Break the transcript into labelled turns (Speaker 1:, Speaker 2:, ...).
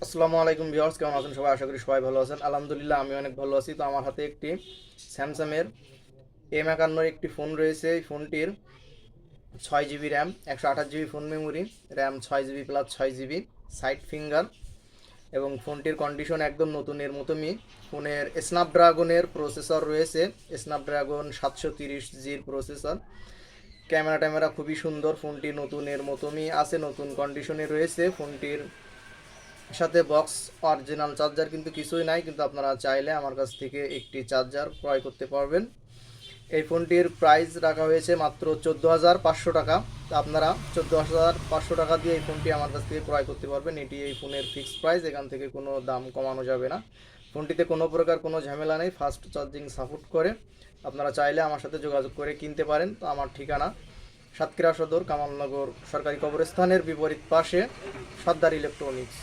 Speaker 1: আসসালামু আলাইকুম ভিউয়ার্স, কেমন আছেন সবাই? আশা করি সবাই ভালো আছেন। আলহামদুলিল্লাহ আমি অনেক ভালো আছি। তো আমার হাতে একটি স্যামসাংয়ের M51 একটি ফোন রয়েছে। এই ফোনটির 6 GB RAM, 128 GB phone memory, RAM 6 GB plus 6 GB, side finger এবং ফোনটির কন্ডিশন একদম নতুনের মতনই। ফোনের স্ন্যাপড্রাগনের প্রসেসর রয়েছে, স্ন্যাপড্রাগন 730Gর প্রসেসর। ক্যামেরা ট্যামেরা খুবই সুন্দর, ফোনটি নতুনের মতনই আছে, নতুন কন্ডিশনে রয়েছে। ফোনটির সাথে বক্স অরিজিনাল চার্জার কিন্তু কিছুই নাই, কিন্তু আপনারা চাইলে আমার কাছ থেকে একটি চার্জার ক্রয় করতে পারবেন। এই ফোনটির প্রাইস রাখা হয়েছে মাত্র 14,500 টাকা। তো আপনারা 14,500 টাকা দিয়ে এই ফোনটি আমার কাছ থেকে ক্রয় করতে পারবেন। এটি এই ফোনের ফিক্সড প্রাইস, এখান থেকে কোনো দাম কমানো যাবে না। ফোনটিতে কোনো প্রকার কোনো ঝামেলা নেই, ফাস্ট চার্জিং সাপোর্ট করে। আপনারা চাইলে আমার সাথে যোগাযোগ করে কিনতে পারেন। তো আমার ঠিকানা সাতক্ষীরা সদর, কামালনগর সরকারি কবরস্থানের বিপরীত পাশে সর্দার ইলেকট্রনিক্স।